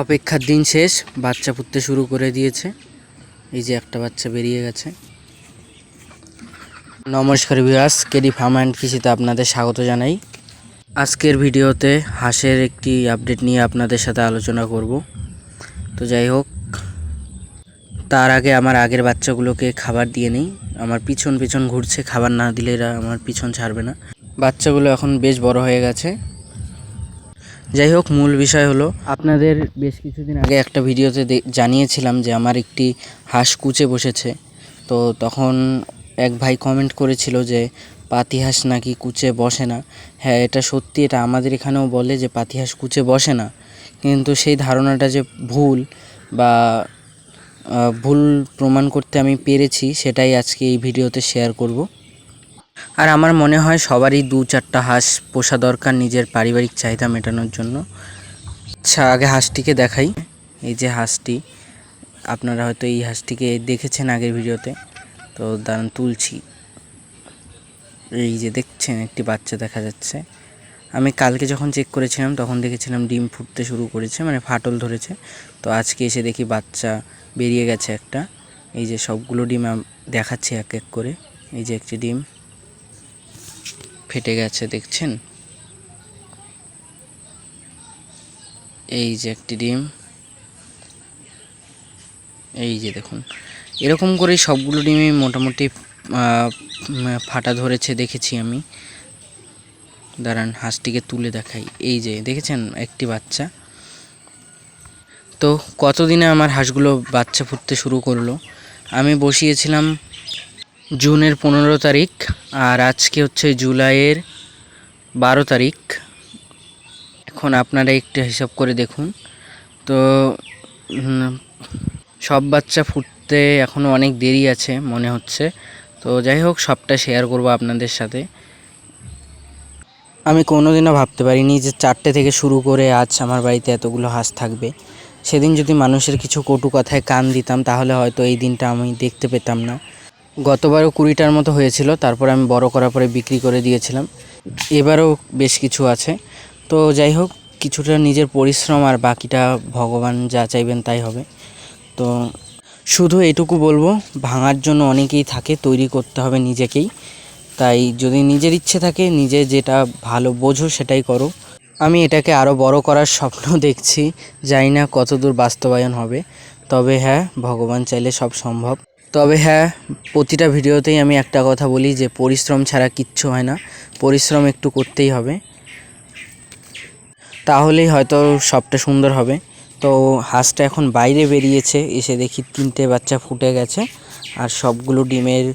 অপেক্ষার দিন শেষ, বাচ্চা ফুটতে শুরু করে দিয়েছে। এই যে একটা বাচ্চা বেরিয়ে গেছে। নমস্কার ভিউয়ার্স, কেডি ফার্ম অ্যান্ড কৃষিতে আপনাদের স্বাগত জানাই। আজকের ভিডিওতে হাঁসের একটি আপডেট নিয়ে আপনাদের সাথে আলোচনা করব। তো যাই হোক, তার আগে আমার আগের বাচ্চাগুলোকে খাবার দিয়ে নেই। আমার পিছন পিছন ঘুরছে, খাবার না দিলে এরা আমার পিছন ছাড়বে না। বাচ্চাগুলো এখন বেশ বড় হয়ে গেছে। যাই হোক, মূল বিষয় হলো, আপনাদের বেশ কিছুদিন আগে একটা ভিডিওতে জানিয়েছিলাম যে আমার একটি হাঁস কুচে বসেছে। তো তখন এক ভাই কমেন্ট করেছিল যে পাতি হাঁস নাকি কুচে বসে না। হ্যাঁ, এটা সত্যি, এটা আমাদের এখানেও বলে যে পাতি হাঁস কুচে বসে না, কিন্তু সেই ধারণাটা যে ভুল বা ভুল প্রমাণ করতে আমি পেরেছি, সেটাই আজকে এই ভিডিওতে শেয়ার করব। আর আমার মনে হয় সবারই 2-4টা হাঁস পোষা দরকার নিজের পারিবারিক চাহিদা মেটানোর জন্য। আচ্ছা, আগে হাঁসটিকে দেখাই। এই যে হাঁসটি, আপনারা হয়তো এই হাঁসটিকে দেখেছেন আগের ভিডিওতে। তো দাঁড়ান, তুলছি। এই যে দেখছেন, একটি বাচ্চা দেখা যাচ্ছে। আমি কালকে যখন চেক করেছিলাম তখন দেখেছিলাম ডিম ফুটতে শুরু করেছে, মানে ফাটল ধরেছে। তো আজকে এসে দেখি বাচ্চা বেরিয়ে গেছে একটা। এই যে সবগুলো ডিম দেখাচ্ছি এক এক করে। এই যে একটি ডিম ফেটে গেছে, দেখছেন। এই যে একটি ডিম, এই যে দেখুন, এরকম করেই সবগুলো ডিমই মোটামুটি ফাটা ধরেছে দেখেছি আমি। দাঁড়ান, হাঁসটিকে তুলে দেখাই। এই যে দেখেছেন একটি বাচ্চা। তো কতদিনে আমার হাঁসগুলো বাচ্চা ফুটতে শুরু করলো। আমি বসিয়েছিলাম জুনের 15 তারিখ, আর আজকে হচ্ছে জুলাইয়ের 12 তারিখ। এখন আপনারা একটু হিসাব করে দেখুন। তো সব বাচ্চা ফুটতে এখনও অনেক দেরি আছে মনে হচ্ছে। তো যাই হোক, সবটা শেয়ার করব আপনাদের সাথে। আমি কোনোদিনও ভাবতে পারিনি যে 4টে থেকে শুরু করে আজ আমার বাড়িতে এতগুলো হাঁস থাকবে। সেদিন যদি মানুষের কিছু কটু কথায় কান দিতাম তাহলে হয়তো এই দিনটা আমি দেখতে পেতাম না। গতবারও 20টার মতো হয়েছিল, তারপর আমি বড় করার পরে বিক্রি করে দিয়েছিলাম। এবারও বেশ কিছু আছে। তো যাই হোক, কিছুটা নিজের পরিশ্রম, আর বাকিটা ভগবান যা চাইবেন তাই হবে। তো শুধু এটুকু বলবো, ভাঙার জন্য অনেকেই থাকে, তৈরি করতে হবে নিজেকেই। তাই যদি নিজের ইচ্ছে থাকে, নিজে যেটা ভালো বোঝো সেটাই করো। আমি এটাকে আরও বড় করার স্বপ্ন দেখছি, জানি না কতদূর বাস্তবায়ন হবে। তবে হ্যাঁ, ভগবান চাইলে সব সম্ভব। তবে হ্যাঁ, প্রতিটা ভিডিওতেই আমি একটা কথা বলি যে পরিশ্রম ছাড়া কিচ্ছু হয় না। পরিশ্রম একটু করতেই হবে, তাহলেই হয়তো সবটা সুন্দর হবে। তো হাঁসটা এখন বাইরে বেরিয়েছে, এসে দেখি 3টে বাচ্চা ফুটে গেছে, আর সবগুলো ডিমের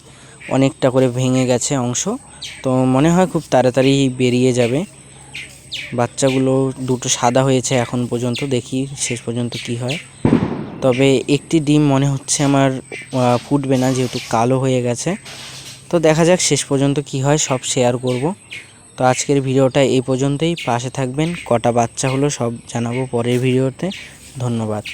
অনেকটা করে ভেঙে গেছে অংশ। তো মনে হয় খুব তাড়াতাড়ি বেরিয়ে যাবে। বাচ্চাগুলো 2টো সাদা হয়েছে এখন পর্যন্ত, দেখি শেষ পর্যন্ত কি হয়। তবে একটি ডিম মনে হচ্ছে আমার ফুটবে না, যেহেতু কালো হয়ে গেছে। তো দেখা যাক শেষ পর্যন্ত কি হয়, সব শেয়ার করব। তো আজকের ভিডিওটা এই পর্যন্তই। পাশে থাকবেন, কটা বাচ্চা হলো সব জানাবো পরের ভিডিওতে। ধন্যবাদ।